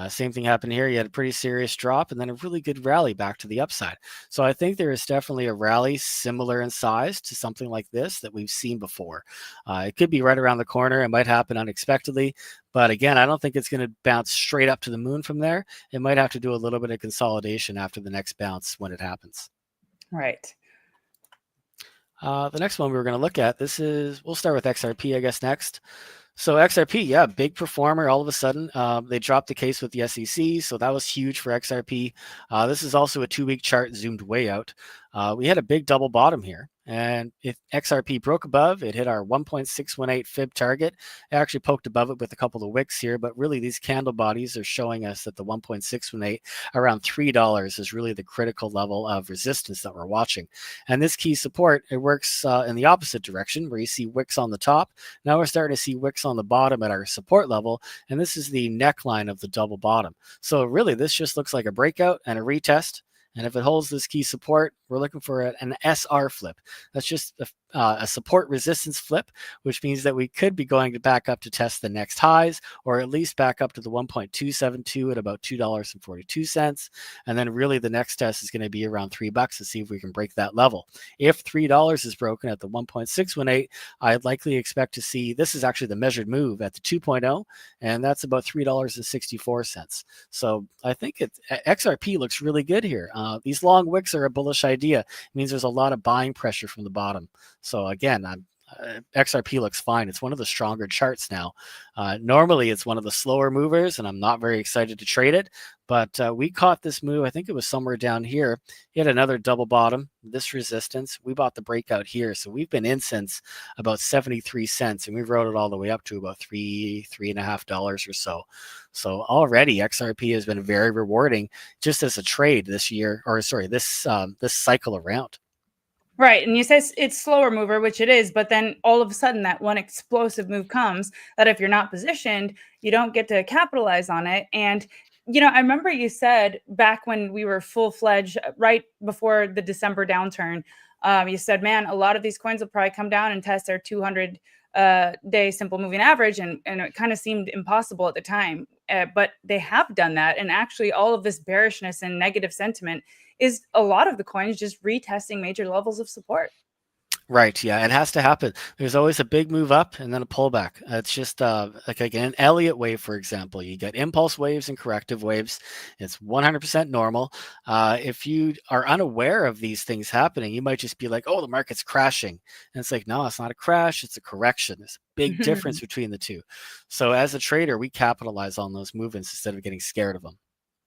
Same thing happened here. You had a pretty serious drop and then a really good rally back to the upside. So I think there is definitely a rally similar in size to something like this that we've seen before. It could be right around the corner. It might happen unexpectedly. But again, I don't think it's going to bounce straight up to the moon from there. It might have to do a little bit of consolidation after the next bounce when it happens. Right. The next one we were going to look at, we'll start with XRP, I guess, next. So XRP, yeah, big performer. All of a sudden, they dropped the case with the SEC, so that was huge for XRP. This is also a 2-week chart zoomed way out. We had a big double bottom here, and if XRP broke above, it hit our 1.618 fib target. It actually poked above it with a couple of wicks here, but really these candle bodies are showing us that the 1.618 around $3 is really the critical level of resistance that we're watching. And this key support, it works in the opposite direction where you see wicks on the top. Now we're starting to see wicks on the bottom at our support level, and this is the neckline of the double bottom. So really this just looks like a breakout and a retest. And if it holds this key support, we're looking for an SR flip. That's just a support resistance flip, which means that we could be going back up to test the next highs, or at least back up to the 1.272 at about $2.42. And then really the next test is going to be around $3 to see if we can break that level. If $3 is broken at the 1.618, I'd likely expect to see, this is actually the measured move at the 2.0, and that's about $3.64. So I think XRP looks really good here. These long wicks are a bullish idea. It means there's a lot of buying pressure from the bottom. So again, XRP looks fine. It's one of the stronger charts now. Normally, it's one of the slower movers, and I'm not very excited to trade it. But we caught this move. I think it was somewhere down here. Hit another double bottom, this resistance. We bought the breakout here. So we've been in since about 73 cents, and we rode it all the way up to about $3.50 or so. So already XRP has been very rewarding just as a trade this year, or sorry, this cycle around. Right. And you say it's slower mover, which it is, but then all of a sudden that one explosive move comes that if you're not positioned, you don't get to capitalize on it. And, I remember you said back when we were full-fledged, right before the December downturn, you said, man, a lot of these coins will probably come down and test their 200-day simple moving average. And it kind of seemed impossible at the time. But they have done that. And actually all of this bearishness and negative sentiment is a lot of the coins just retesting major levels of support. Right. Yeah, it has to happen. There's always a big move up and then a pullback. It's just like again, an Elliott wave, for example. You get impulse waves and corrective waves. It's 100% normal. If you are unaware of these things happening, you might just be like, "Oh, the market's crashing," and it's like, no, it's not a crash. It's a correction. There's a big difference between the two. So as a trader, we capitalize on those movements instead of getting scared of them.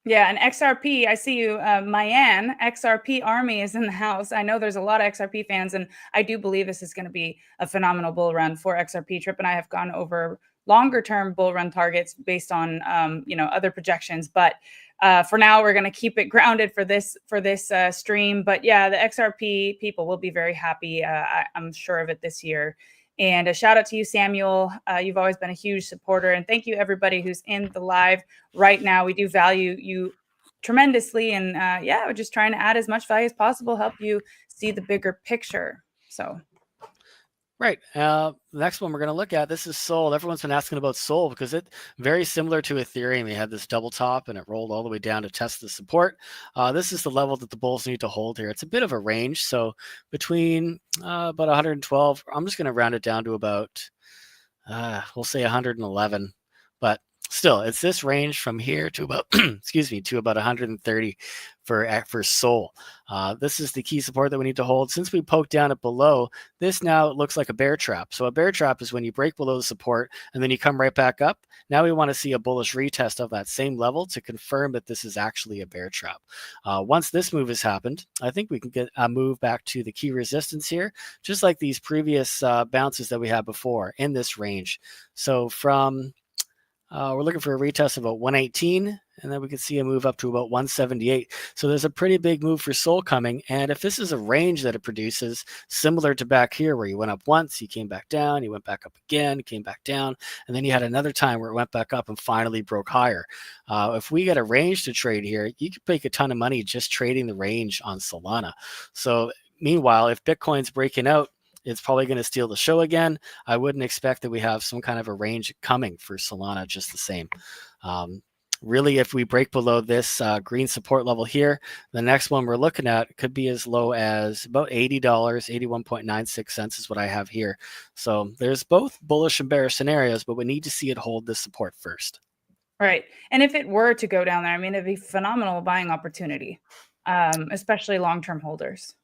Yeah, and XRP, I see you, Mayan, XRP Army is in the house. I know there's a lot of XRP fans, and I do believe this is going to be a phenomenal bull run for XRP. Trip and I have gone over longer term bull run targets based on other projections, but for now we're going to keep it grounded for this stream. But yeah, the XRP people will be very happy. I'm sure of it this year. And a shout out to you, Samuel. You've always been a huge supporter. And thank you, everybody who's in the live right now. We do value you tremendously. And yeah, we're just trying to add as much value as possible, help you see the bigger picture. So. Right. The next one we're going to look at, this is Sol. Everyone's been asking about Sol because it's very similar to Ethereum. You had this double top and it rolled all the way down to test the support. This is the level that the bulls need to hold here. It's a bit of a range. So between about 112, I'm just going to round it down to about, we'll say 111. But still, it's this range from here to about, excuse me, to about 130 for Sol. This is the key support that we need to hold. Since we poked down it below, this now looks like a bear trap. So a bear trap is when you break below the support and then you come right back up. Now we want to see a bullish retest of that same level to confirm that this is actually a bear trap. Once this move has happened, I think we can get a move back to the key resistance here, just like these previous bounces that we had before in this range. So from we're looking for a retest of about 118, and then we can see a move up to about 178. So there's a pretty big move for Sol coming. And if this is a range that it produces, similar to back here where you went up once, you came back down, you went back up again, came back down, and then you had another time where it went back up and finally broke higher. If we get a range to trade here, you could make a ton of money just trading the range on Solana. So meanwhile, if Bitcoin's breaking out, it's probably going to steal the show again. I wouldn't expect that we have some kind of a range coming for Solana just the same. Really, if we break below this green support level here, the next one we're looking at could be as low as about $80, 81.96 cents is what I have here. So there's both bullish and bearish scenarios, but we need to see it hold this support first. Right. And if it were to go down there, I mean, it'd be phenomenal buying opportunity, especially long-term holders.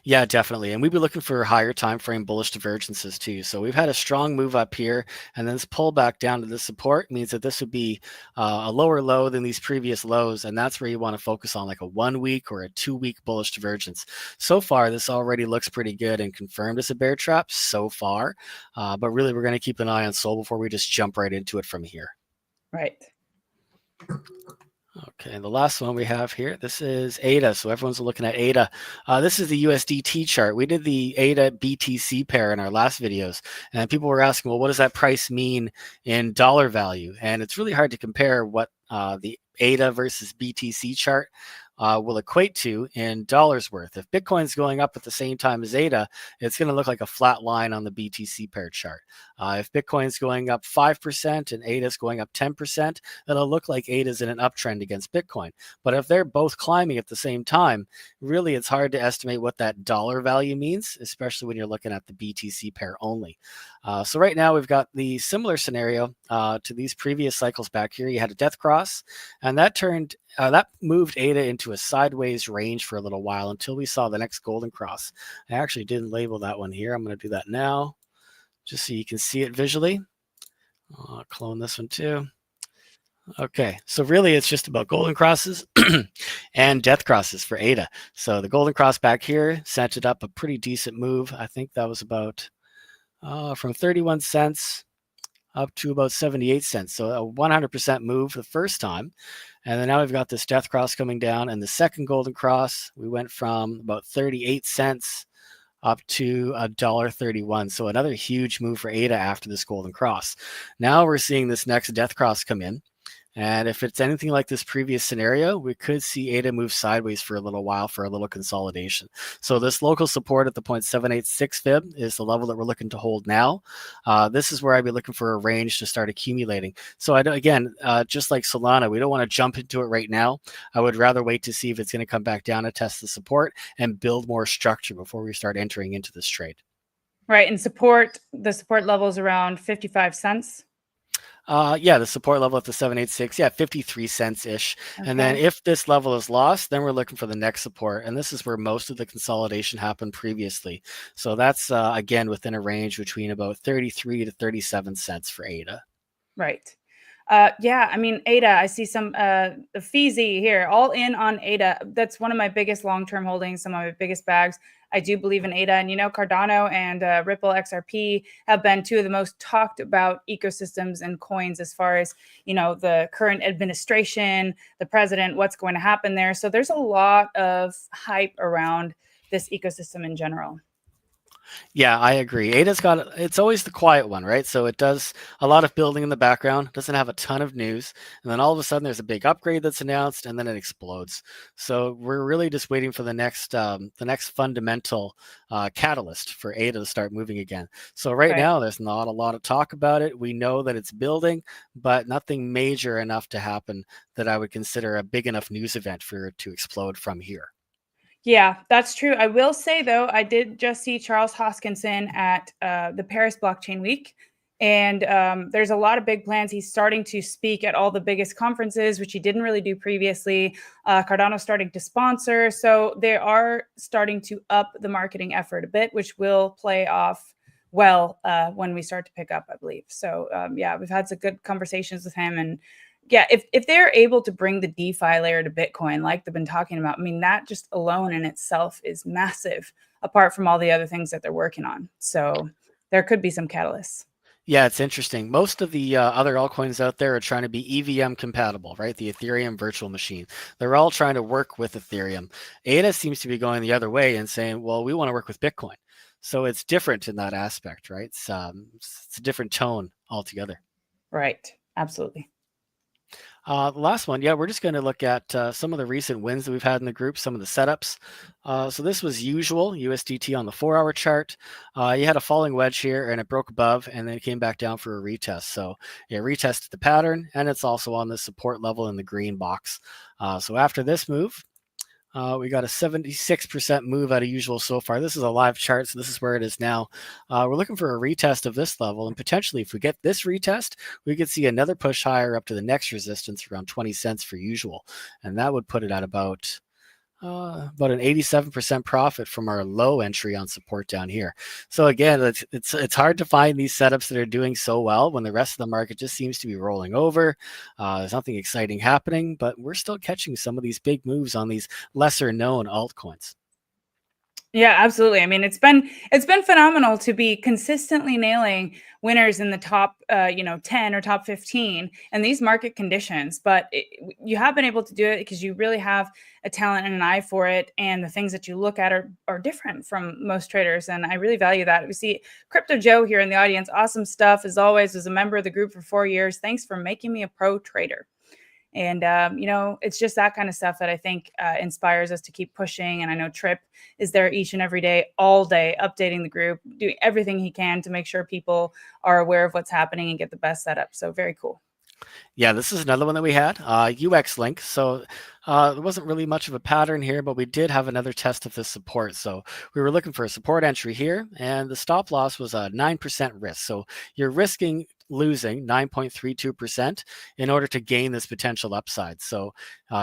Yeah, definitely. And we'd be looking for higher time frame bullish divergences too. So we've had a strong move up here, and then this pullback down to the support means that this would be a lower low than these previous lows. And that's where you want to focus on, like a 1 week or a 2 week bullish divergence. So far, this already looks pretty good and confirmed as a bear trap so far. But really, we're going to keep an eye on Sol before we just jump right into it from here. Right. Okay, the last one we have here, this is ADA. So everyone's looking at ADA. This is the USDT chart. We did the ADA BTC pair in our last videos, and people were asking, well, what does that price mean in dollar value? And it's really hard to compare what the ADA versus BTC chart will equate to in dollars worth. If Bitcoin's going up at the same time as ADA, it's going to look like a flat line on the BTC pair chart. If Bitcoin's going up 5% and ADA's going up 10%, it'll look like ADA's in an uptrend against Bitcoin. But if they're both climbing at the same time, really it's hard to estimate what that dollar value means, especially when you're looking at the BTC pair only. So right now we've got the similar scenario to these previous cycles back here. You had a death cross, and that moved ADA into a sideways range for a little while until we saw the next golden cross. I actually didn't label that one here. I'm going to do that now, just so you can see it visually. I'll clone this one too. Okay, so really it's just about golden crosses and death crosses for ADA. So the golden cross back here sent it up a pretty decent move. I think that was about from 31 cents up to about 78 cents. So a 100% move the first time. And then now we've got this death cross coming down, and the second golden cross, we went from about 38 cents up to $1.31. So another huge move for ADA after this golden cross. Now we're seeing this next death cross come in. And if it's anything like this previous scenario, we could see ADA move sideways for a little while for a little consolidation. So this local support at the 0.786 fib is the level that we're looking to hold now. This is where I'd be looking for a range to start accumulating. So again, just like Solana, we don't want to jump into it right now. I would rather wait to see if it's going to come back down and test the support and build more structure before we start entering into this trade. Right. And the support level is around 55 cents. Yeah, the support level at the 786, yeah, 53 cents ish. And then Okay. if this level is lost, then we're looking for the next support. And this is where most of the consolidation happened previously. So that's, again, within a range between about 33 to 37 cents for ADA. Right. Yeah, I mean, ADA, I see some Feezy here, all in on ADA. That's one of my biggest long-term holdings, some of my biggest bags. I do believe in ADA. And, Cardano and Ripple XRP have been two of the most talked about ecosystems and coins as far as, the current administration, the president, what's going to happen there. So there's a lot of hype around this ecosystem in general. Yeah, I agree. Ada's it's always the quiet one, right? So it does a lot of building in the background, doesn't have a ton of news. And then all of a sudden there's a big upgrade that's announced and then it explodes. So we're really just waiting for the next fundamental catalyst for Ada to start moving again. So right Right. now there's not a lot of talk about it. We know that it's building, but nothing major enough to happen that I would consider a big enough news event for it to explode from here. Yeah, that's true. I will say though, I did just see Charles Hoskinson at the Paris Blockchain Week, and there's a lot of big plans. He's starting to speak at all the biggest conferences, which he didn't really do previously. Cardano's starting to sponsor, so they are starting to up the marketing effort a bit, which will play off well when we start to pick up, I believe. So yeah, we've had some good conversations with him, and yeah, if they're able to bring the DeFi layer to Bitcoin, like they've been talking about, I mean, that just alone in itself is massive, apart from all the other things that they're working on. So there could be some catalysts. Yeah, it's interesting. Most of the other altcoins out there are trying to be EVM compatible, right? The Ethereum virtual machine. They're all trying to work with Ethereum. ADA seems to be going the other way and saying, well, we want to work with Bitcoin. So it's different in that aspect, right? It's a different tone altogether. Right. Absolutely. The last one, yeah, we're just going to look at some of the recent wins that we've had in the group, some of the setups. So this was usual USDT on the 4-hour chart. You had a falling wedge here and it broke above and then it came back down for a retest. So it retested the pattern and it's also on the support level in the green box. So after this move, we got a 76% move out of usual so far. This is a live chart, so this is where it is now. We're looking for a retest of this level, and potentially if we get this retest, we could see another push higher up to the next resistance around 20 cents for usual. And that would put it at about an 87% profit from our low entry on support down here. So again, it's hard to find these setups that are doing so well when the rest of the market just seems to be rolling over. There's nothing exciting happening, but we're still catching some of these big moves on these lesser known altcoins. Yeah, absolutely. I mean, it's been phenomenal to be consistently nailing winners in the top 10 or top 15 and these market conditions, but you have been able to do it because you really have a talent and an eye for it, and the things that you look at are different from most traders, and I really value that. We see Crypto Joe here in the audience. Awesome stuff as always. Was a member of the group for 4 years. Thanks for making me a pro trader. And, it's just that kind of stuff that I think inspires us to keep pushing. And I know Trip is there each and every day, all day, updating the group, doing everything he can to make sure people are aware of what's happening and get the best setup. So very cool. Yeah, this is another one that we had, UX link. So there wasn't really much of a pattern here, but we did have another test of this support. So we were looking for a support entry here, and the stop loss was a 9% risk. So you're risking losing 9.32% in order to gain this potential upside. So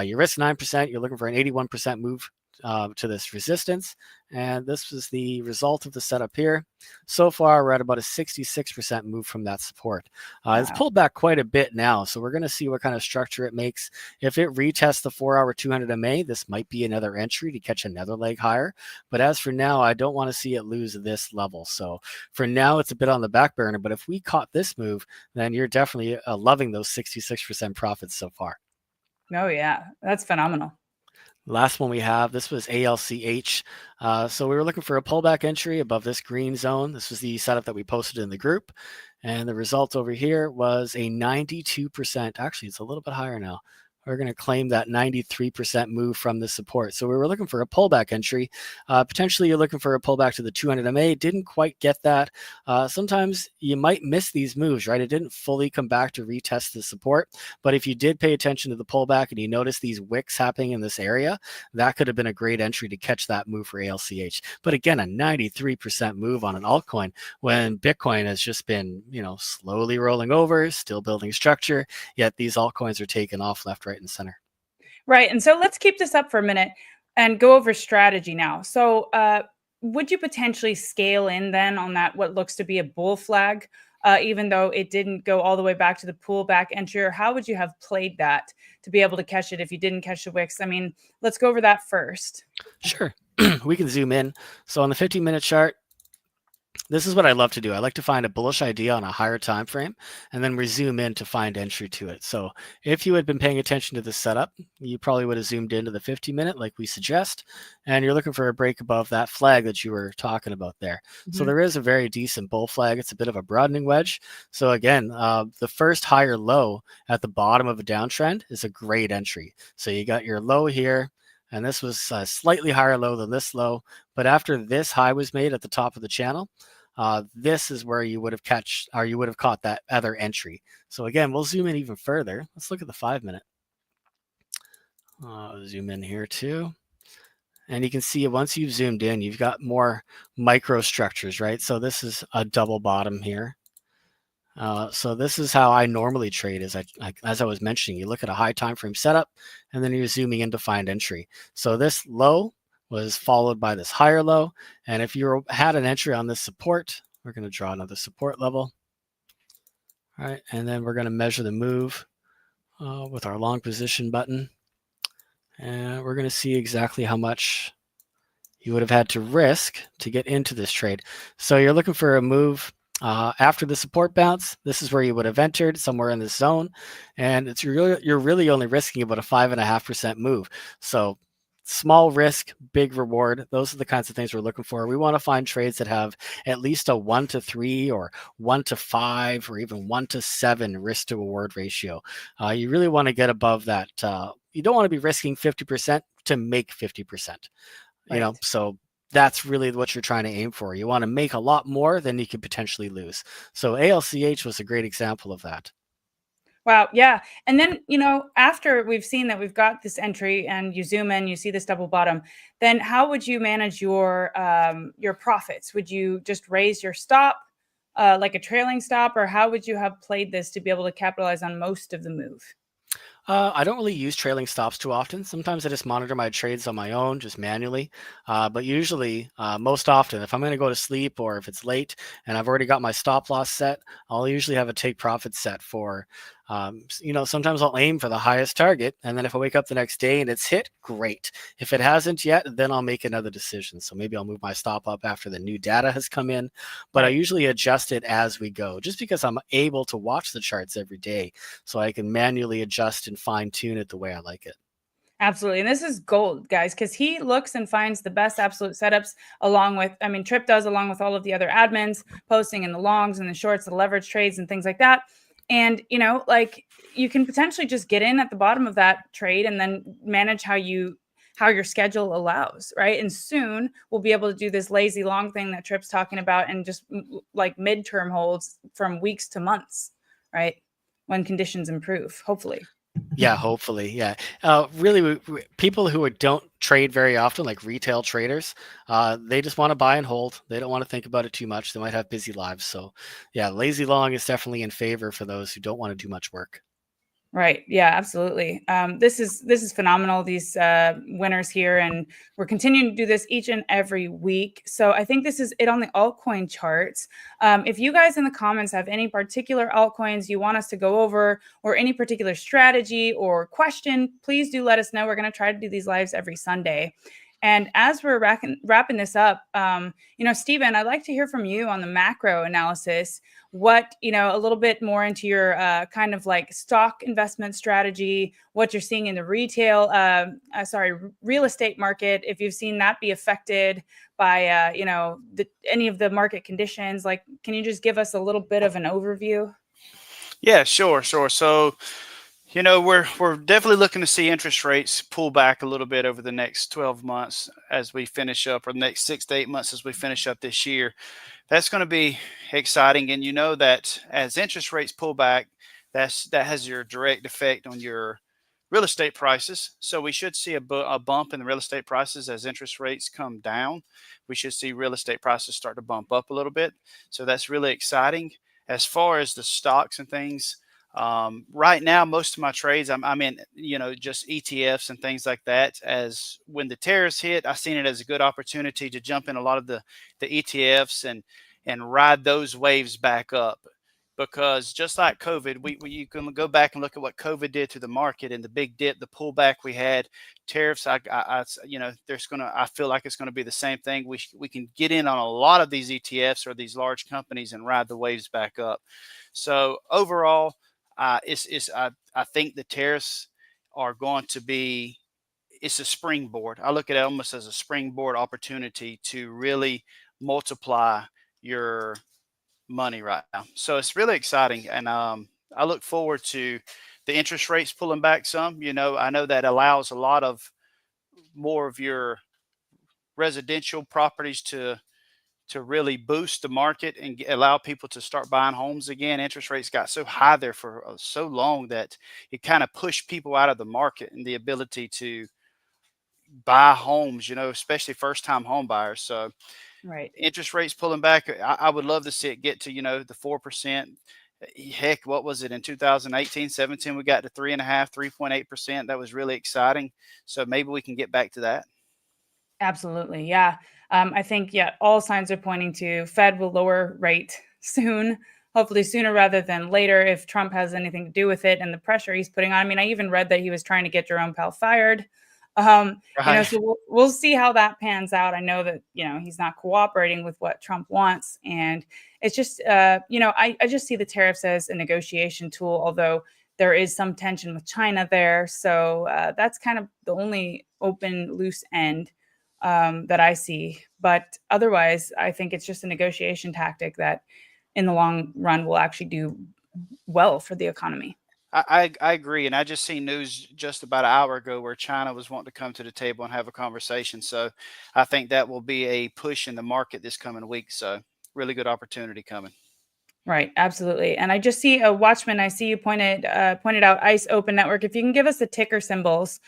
you risk 9%, you're looking for an 81% move to this resistance. And this was the result of the setup here. So far, we're at about a 66% move from that support. It's pulled back quite a bit now. So we're going to see what kind of structure it makes. If it retests the 4-hour 200 MA, this might be another entry to catch another leg higher. But as for now, I don't want to see it lose this level. So for now, it's a bit on the back burner. But if we caught this move, then you're definitely loving those 66% profits so far. Oh, yeah. That's phenomenal. Last one we have, this was ALCH. So we were looking for a pullback entry above this green zone. This was the setup that we posted in the group. And the result over here was a 92%. Actually, it's a little bit higher now. we're going to claim that 93% move from the support. So we were looking for a pullback entry. Potentially you're looking for a pullback to the 200 MA. Didn't quite get that. Sometimes you might miss these moves, right? It didn't fully come back to retest the support. But if you did pay attention to the pullback and you notice these wicks happening in this area, that could have been a great entry to catch that move for ALCH. But again, a 93% move on an altcoin when Bitcoin has just been, slowly rolling over, still building structure, yet these altcoins are taking off left, right, and center. Right. And so let's keep this up for a minute and go over strategy now. So would you potentially scale in then on that, what looks to be a bull flag, even though it didn't go all the way back to the pullback entry? Or how would you have played that to be able to catch it if you didn't catch the wicks? I mean, let's go over that first. Sure. We can zoom in. So on the 15-minute chart, this is what I love to do. I like to find a bullish idea on a higher time frame, and then we zoom in to find entry to it. So if you had been paying attention to the setup, you probably would have zoomed into the 50-minute like we suggest, and you're looking for a break above that flag that you were talking about there. So there is a very decent bull flag. It's a bit of a broadening wedge. So again, the first higher low at the bottom of a downtrend is a great entry. So you got your low here, and this was a slightly higher low than this low. But after this high was made at the top of the channel, this is where you would have caught that other entry. So again, we'll zoom in even further. Let's look at the 5-minute. Zoom in here too. And you can see once you've zoomed in, you've got more micro structures, right? So this is a double bottom here. So this is how I normally trade. As I was mentioning, you look at a high time frame setup, and then you're zooming in to find entry. So this low was followed by this higher low, and if you had an entry on this support, we're going to draw another support level. All right, and then we're going to measure the move with our long position button, and we're going to see exactly how much you would have had to risk to get into this trade. So you're looking for a move after the support bounce. This is where you would have entered, somewhere in this zone, and you're really only risking about a 5.5% move. So small risk, big reward. Those are the kinds of things we're looking for. We want to find trades that have at least a 1-to-3 or 1-to-5 or even 1-to-7 risk to reward ratio. You really want to get above that. You don't want to be risking 50% to make 50%. Right. So that's really what you're trying to aim for. You want to make a lot more than you could potentially lose. So ALCH was a great example of that. Wow. Yeah. And then, after we've seen that we've got this entry and you zoom in, you see this double bottom, then how would you manage your profits? Would you just raise your stop like a trailing stop, or how would you have played this to be able to capitalize on most of the move? I don't really use trailing stops too often. Sometimes I just monitor my trades on my own, just manually. But usually, most often, if I'm going to go to sleep or if it's late and I've already got my stop loss set, I'll usually have a take profit set for, sometimes I'll aim for the highest target. And then if I wake up the next day and it's hit, great. If it hasn't yet, then I'll make another decision. So maybe I'll move my stop up after the new data has come in. But I usually adjust it as we go, just because I'm able to watch the charts every day. So I can manually adjust and fine tune it the way I like it. Absolutely. And this is gold, guys, because he looks and finds the best absolute setups along with, Trip does, along with all of the other admins posting in the longs and the shorts, the leverage trades and things like that. And, you can potentially just get in at the bottom of that trade and then manage how your schedule allows, right? And soon we'll be able to do this lazy long thing that Trip's talking about and just like midterm holds from weeks to months, right? When conditions improve, hopefully. Yeah, hopefully. Yeah. Really, people who don't trade very often, like retail traders, they just want to buy and hold. They don't want to think about it too much. They might have busy lives. So yeah, lazy long is definitely in favor for those who don't want to do much work. Right. Yeah, absolutely. This is phenomenal. These winners here, and we're continuing to do this each and every week. So I think this is it on the altcoin charts. If you guys in the comments have any particular altcoins you want us to go over, or any particular strategy or question, please do let us know. We're going to try to do these lives every Sunday. And as we're wrapping this up, Stephen, I'd like to hear from you on the macro analysis. What, a little bit more into your kind of like stock investment strategy, what you're seeing in the real estate market, if you've seen that be affected by, any of the market conditions. Like, can you just give us a little bit of an overview? Yeah, sure. So, You know, we're definitely looking to see interest rates pull back a little bit over the next 12 months as we finish up, or the next 6 to 8 months as we finish up this year. That's going to be exciting. And you know that as interest rates pull back, that has your direct effect on your real estate prices. So we should see a bump in the real estate prices as interest rates come down. We should see real estate prices start to bump up a little bit. So that's really exciting. As far as the stocks and things, right now, most of my trades, I'm in, just ETFs and things like that. As when the tariffs hit, I seen it as a good opportunity to jump in a lot of the ETFs and ride those waves back up. Because just like COVID, you can go back and look at what COVID did to the market and the big dip, the pullback we had, tariffs. I feel like it's going to be the same thing. We can get in on a lot of these ETFs or these large companies and ride the waves back up. So overall, I think the tariffs are going to be, it's a springboard. I look at it almost as a springboard opportunity to really multiply your money right now. So it's really exciting, and I look forward to the interest rates pulling back some. I know that allows a lot of more of your residential properties to really boost the market and allow people to start buying homes again. Interest rates got so high there for so long that it kind of pushed people out of the market and the ability to buy homes, especially first time home buyers. So Right. interest rates pulling back, I would love to see it get to, the 4%. Heck, what was it in 2018, 17? We got to 3.5, 3.8%. That was really exciting. So maybe we can get back to that. Absolutely. Yeah. I think, yeah, all signs are pointing to Fed will lower rate soon, hopefully sooner rather than later if Trump has anything to do with it and the pressure he's putting on. I mean, I even read that he was trying to get Jerome Powell fired. Right. So we'll see how that pans out. I know that, he's not cooperating with what Trump wants. And it's just, I just see the tariffs as a negotiation tool, although there is some tension with China there. So that's kind of the only open loose end that I see. But otherwise, I think it's just a negotiation tactic that in the long run will actually do well for the economy. I agree. And I just seen news just about an hour ago where China was wanting to come to the table and have a conversation. So I think that will be a push in the market this coming week. So really good opportunity coming. Right, absolutely. And I just see a Watchman. I see you pointed out ICE Open Network. If you can give us the ticker symbols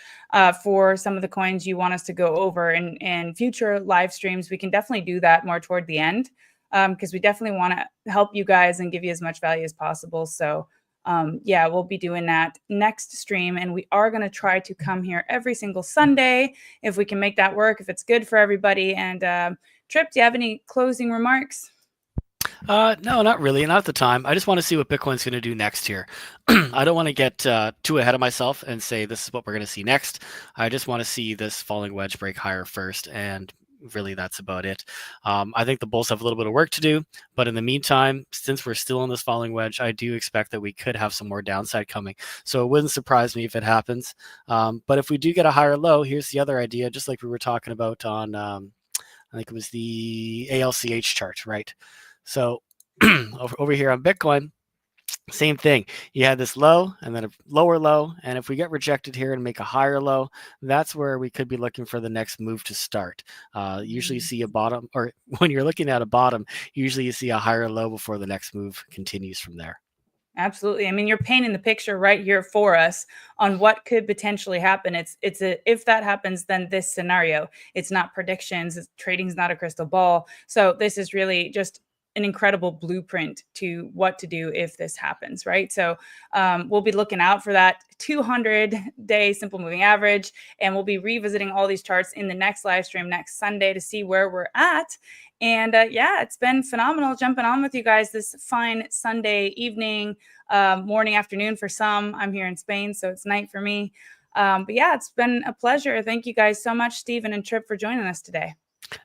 for some of the coins you want us to go over in future live streams, we can definitely do that more toward the end because we definitely want to help you guys and give you as much value as possible. So yeah, we'll be doing that next stream, and we are going to try to come here every single Sunday if we can make that work, if it's good for everybody. And Trip, do you have any closing remarks? No, not really. Not at the time. I just want to see what Bitcoin's going to do next year. I don't want to get too ahead of myself and say this is what we're going to see next. I just want to see this falling wedge break higher first, and really that's about it. I think the bulls have a little bit of work to do, but in the meantime, since we're still on this falling wedge, I do expect that we could have some more downside coming. So it wouldn't surprise me if it happens. But if we do get a higher low, here's the other idea, just like we were talking about on, I think it was the ALCH chart, right? So over here on Bitcoin, same thing. You had this low and then a lower low. And if we get rejected here and make a higher low, that's where we could be looking for the next move to start. Usually you see a bottom, or when you're looking at a bottom, usually you see a higher low before the next move continues from there. Absolutely. I mean, you're painting the picture right here for us on what could potentially happen. If that happens, then this scenario. It's not predictions. Trading's not a crystal ball. So this is really just an incredible blueprint to what to do if this happens, right? So we'll be looking out for that 200-day simple moving average, and we'll be revisiting all these charts in the next live stream next Sunday to see where we're at. And yeah, it's been phenomenal jumping on with you guys this fine Sunday evening, morning, afternoon for some. I'm here in Spain, so it's night for me. But yeah, it's been a pleasure. Thank you guys so much, Stephen and Trip, for joining us today.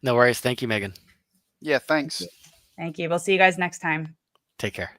No worries. Thank you, Megan. Yeah, thanks. Thank you. We'll see you guys next time. Take care.